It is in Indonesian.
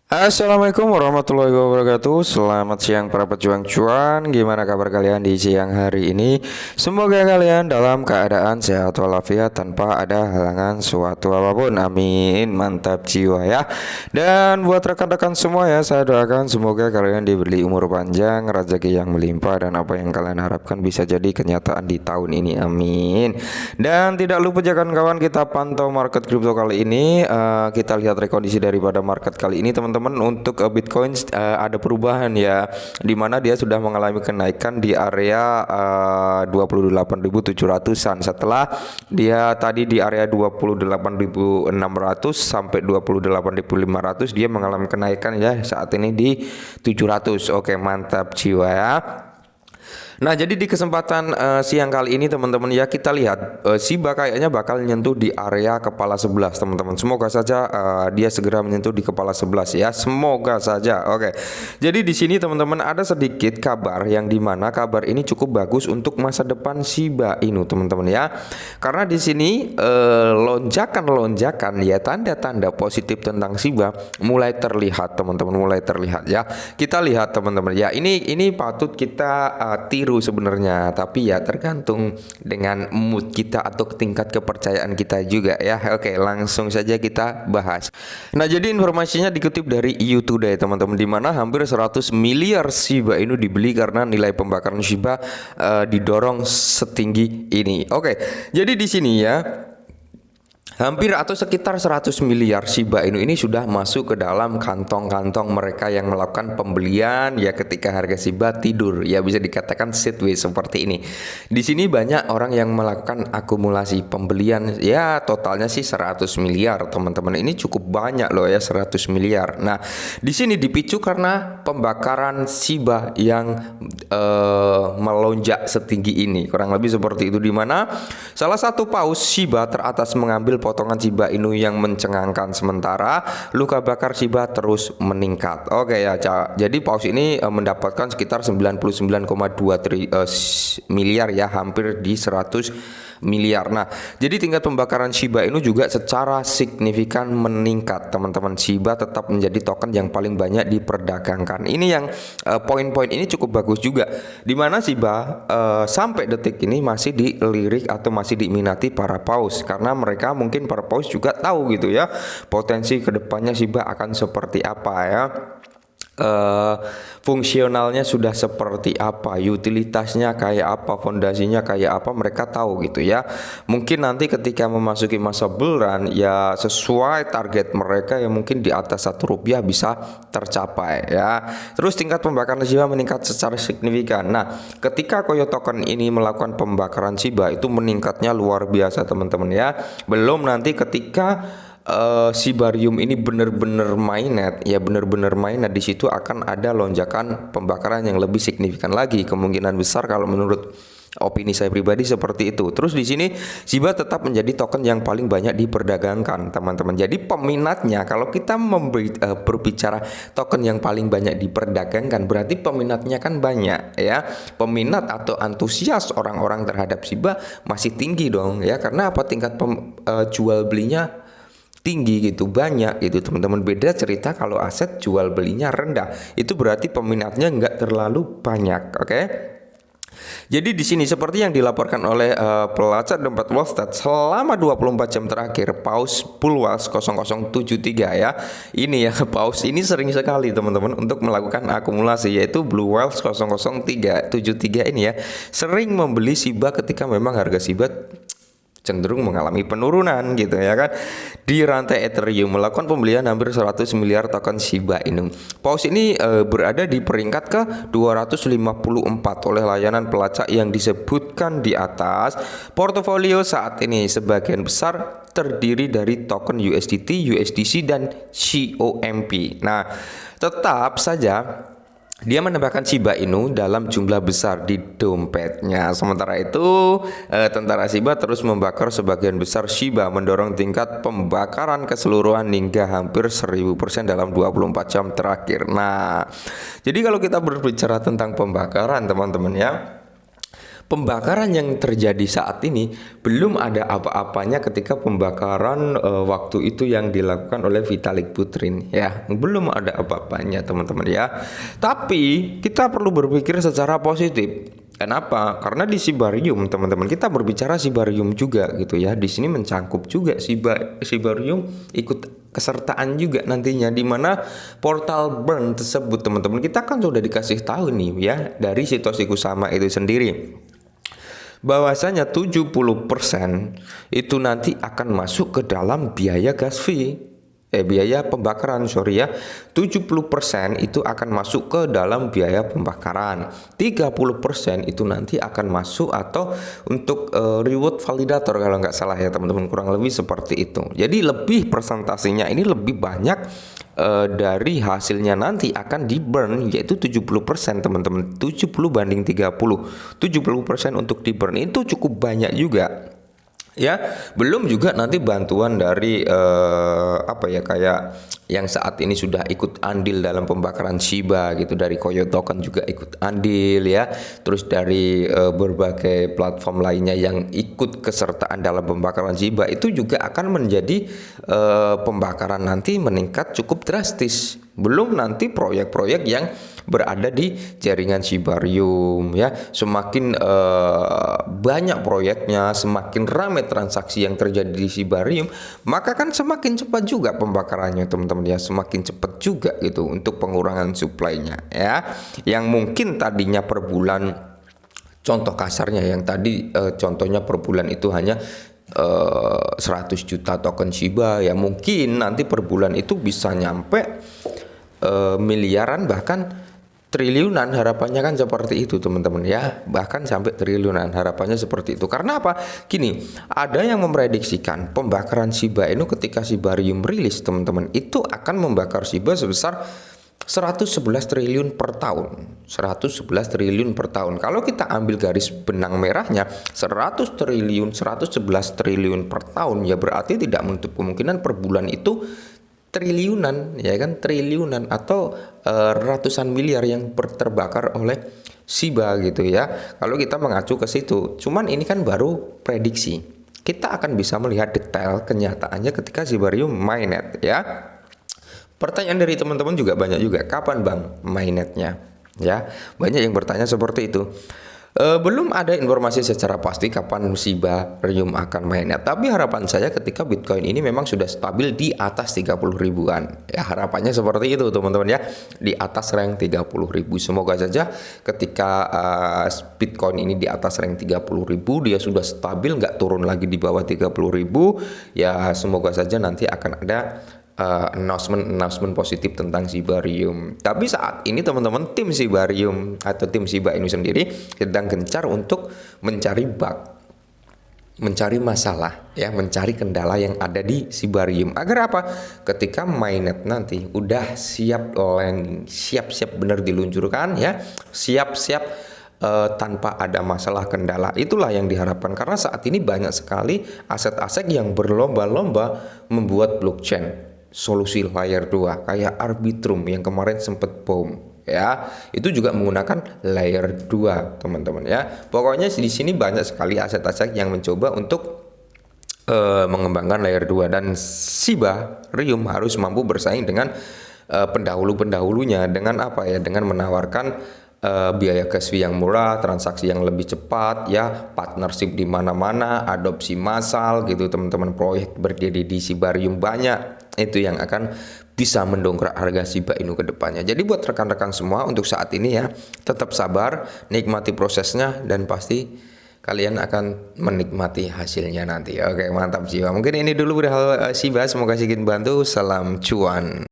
Assalamualaikum warahmatullahi wabarakatuh. Selamat siang para pejuang cuan. Gimana kabar kalian di siang hari ini? Semoga kalian dalam keadaan sehat walafiat tanpa ada halangan suatu apapun. Amin. Mantap jiwa ya. Dan buat rekan-rekan semua ya, saya doakan semoga kalian diberi umur panjang, rezeki yang melimpah, dan apa yang kalian harapkan bisa jadi kenyataan di tahun ini. Amin. Dan tidak lupa jangan kawan, kita pantau market kripto kali ini. Kita lihat rekondisi daripada market kali ini teman-teman. Untuk Bitcoin ada perubahan ya, dimana dia sudah mengalami kenaikan di area 28.700-an setelah dia tadi di area 28.600 sampai 28.500 dia mengalami kenaikan ya, saat ini di 700. Oke, mantap jiwa ya. Nah, jadi di kesempatan siang kali ini teman-teman ya, kita lihat Shiba kayaknya bakal nyentuh di area kepala 11 teman-teman. Semoga saja dia segera menyentuh di kepala 11 ya. Semoga saja. Oke. Jadi di sini teman-teman ada sedikit kabar yang dimana kabar ini cukup bagus untuk masa depan Shiba Inu teman-teman ya. Karena di sini lonjakan-lonjakan ya, tanda-tanda positif tentang Shiba mulai terlihat teman-teman, mulai terlihat ya. Kita lihat teman-teman ya. Ini patut kita tiru sebenarnya, tapi ya tergantung dengan mood kita atau tingkat kepercayaan kita juga ya. Oke, langsung saja kita bahas. Nah, jadi informasinya dikutip dari EU Today teman-teman, di mana hampir 100 miliar Shiba Inu dibeli karena nilai pembakaran Shiba didorong setinggi ini. Oke, jadi di sini ya, hampir atau sekitar 100 miliar Shiba Inu ini sudah masuk ke dalam kantong-kantong mereka yang melakukan pembelian ya ketika harga Shiba tidur. Ya bisa dikatakan sideways seperti ini. Di sini banyak orang yang melakukan akumulasi pembelian ya, totalnya sih 100 miliar teman-teman. Ini cukup banyak loh ya, 100 miliar. Nah, di sini dipicu karena pembakaran Shiba yang melonjak setinggi ini. Kurang lebih seperti itu, di mana salah satu paus Shiba teratas mengambil potongan Shiba Inu yang mencengangkan, sementara luka bakar Shiba terus meningkat. Oke ya, jadi paus ini mendapatkan sekitar 99,2 miliar ya, hampir di 100 miliar. Nah, jadi tingkat pembakaran Shiba Inu juga secara signifikan meningkat teman-teman. Shiba tetap menjadi token yang paling banyak diperdagangkan. Ini yang poin-poin ini cukup bagus juga, dimana Shiba sampai detik ini masih dilirik atau masih diminati para paus, karena mereka mungkin para paus juga tahu gitu ya potensi kedepannya Shiba akan seperti apa ya. Fungsionalnya sudah seperti apa, utilitasnya kayak apa, fondasinya kayak apa, mereka tahu gitu ya. Mungkin nanti ketika memasuki masa bull run ya, sesuai target mereka yang mungkin di atas Rp1 bisa tercapai ya. Terus tingkat pembakaran Shiba meningkat secara signifikan. Nah, ketika Koyo Token ini melakukan pembakaran Shiba itu meningkatnya luar biasa teman-teman ya. Belum nanti ketika Shibarium ini benar-benar mainnet ya, benar-benar mainnet, di situ akan ada lonjakan pembakaran yang lebih signifikan lagi, kemungkinan besar kalau menurut opini saya pribadi seperti itu. Terus di sini Shiba tetap menjadi token yang paling banyak diperdagangkan teman-teman. Jadi peminatnya, kalau kita berbicara token yang paling banyak diperdagangkan, berarti peminatnya kan banyak ya. Peminat atau antusias orang-orang terhadap Shiba masih tinggi dong ya, karena apa, tingkat jual belinya tinggi gitu, banyak gitu teman-teman. Beda cerita kalau aset jual belinya rendah, itu berarti peminatnya nggak terlalu banyak. Oke. Jadi di sini seperti yang dilaporkan oleh pelacak dompet Wallstat selama 24 jam terakhir, paus Pulwas 0073 ya. Ini ya, paus ini sering sekali teman-teman untuk melakukan akumulasi, yaitu Blue Whales 00373 ini ya, sering membeli Shiba ketika memang harga Shiba cenderung mengalami penurunan gitu ya kan. Di rantai Ethereum melakukan pembelian hampir 100 miliar token Shiba Inu. Paus ini berada di peringkat ke 254 oleh layanan pelacak yang disebutkan di atas. Portofolio saat ini sebagian besar terdiri dari token USDT, USDC dan COMP. Nah, tetap saja dia menambahkan Shiba Inu dalam jumlah besar di dompetnya. Sementara itu, tentara Shiba terus membakar sebagian besar Shiba, mendorong tingkat pembakaran keseluruhan hingga hampir 1000% dalam 24 jam terakhir. Nah, jadi kalau kita berbicara tentang pembakaran teman-teman ya, Pembakaran yang terjadi saat ini belum ada apa-apanya ketika pembakaran waktu itu yang dilakukan oleh Vitalik Buterin ya. Belum ada apa-apanya teman-teman ya. Tapi kita perlu berpikir secara positif. Kenapa? Karena di Sibarium teman-teman, kita berbicara Sibarium juga gitu ya. Di sini mencangkup juga Sibarium ikut kesertaan juga nantinya, di mana portal burn tersebut teman-teman kita kan sudah dikasih tahu nih ya dari Satoshi Kusama itu sendiri, bahwasanya 70% itu nanti akan masuk ke dalam biaya gas fee. Biaya pembakaran, sorry ya. 70% itu akan masuk ke dalam biaya pembakaran. 30% itu nanti akan masuk atau untuk reward validator kalau nggak salah ya teman-teman, kurang lebih seperti itu. Jadi lebih presentasinya ini lebih banyak dari hasilnya nanti akan di burn, yaitu 70% teman-teman. 70 banding 30. 70% untuk di burn itu cukup banyak juga. Ya, belum juga nanti bantuan dari apa ya, kayak yang saat ini sudah ikut andil dalam pembakaran Shiba gitu, dari Koyo Token juga ikut andil ya. Terus dari berbagai platform lainnya yang ikut kesertaan dalam pembakaran Shiba itu juga akan menjadi pembakaran nanti meningkat cukup drastis. Belum nanti proyek-proyek yang berada di jaringan Sibarium ya. Semakin banyak proyeknya, semakin ramai transaksi yang terjadi di Sibarium, maka kan semakin cepat juga pembakarannya teman-teman ya, semakin cepat juga gitu untuk pengurangan supply-nya ya. Yang mungkin tadinya per bulan, contoh kasarnya yang tadi contohnya per bulan itu hanya 100 juta token Shiba ya, mungkin nanti per bulan itu bisa nyampe miliaran bahkan triliunan, harapannya kan seperti itu teman-teman ya, bahkan sampai triliunan harapannya seperti itu. Karena apa? Gini, ada yang memprediksikan pembakaran Shiba Inu ketika Sibarium rilis teman-teman itu akan membakar Shiba sebesar 111 triliun per tahun. 111 triliun per tahun. Kalau kita ambil garis benang merahnya 100 triliun, 111 triliun per tahun, ya berarti tidak menutup kemungkinan per bulan itu triliunan ya kan, triliunan atau ratusan miliar yang terbakar oleh Shiba gitu ya. Kalau kita mengacu ke situ, cuman ini kan baru prediksi. Kita akan bisa melihat detail kenyataannya ketika Sibarium mainnet ya. Pertanyaan dari teman-teman juga banyak juga, kapan bang mainnetnya ya? Banyak yang bertanya seperti itu. Belum ada informasi secara pasti kapan Sibarium akan mainnet. Tapi harapan saya ketika Bitcoin ini memang sudah stabil di atas 30 ribuan. Ya harapannya seperti itu teman-teman ya. Di atas rank 30 ribu. Semoga saja ketika Bitcoin ini di atas rank 30 ribu, dia sudah stabil, nggak turun lagi di bawah 30 ribu. Ya semoga saja nanti akan ada announcement positif tentang Sibarium. Tapi saat ini teman-teman, tim Sibarium atau tim Shiba Inu sendiri sedang gencar untuk mencari bug, mencari masalah ya, mencari kendala yang ada di Sibarium. Agar apa? Ketika mainnet nanti udah siap landing, siap-siap benar diluncurkan ya, siap-siap tanpa ada masalah kendala. Itulah yang diharapkan, karena saat ini banyak sekali aset-aset yang berlomba-lomba membuat blockchain solusi layer 2 kayak Arbitrum yang kemarin sempat boom ya, itu juga menggunakan layer 2 teman-teman ya. Pokoknya di sini banyak sekali aset-aset yang mencoba untuk mengembangkan layer 2, dan Sibarium harus mampu bersaing dengan pendahulu-pendahulunya dengan apa ya, dengan menawarkan biaya gas fee yang murah, transaksi yang lebih cepat ya, partnership di mana-mana, adopsi massal gitu teman-teman. Proyek berdiri di Sibarium banyak, itu yang akan bisa mendongkrak harga Shiba Inu ke depannya. Jadi buat rekan-rekan semua untuk saat ini ya, tetap sabar, nikmati prosesnya, dan pasti kalian akan menikmati hasilnya nanti. Oke, mantap jiwa. Mungkin ini dulu hal Shiba, semoga sedikit bantu. Salam cuan.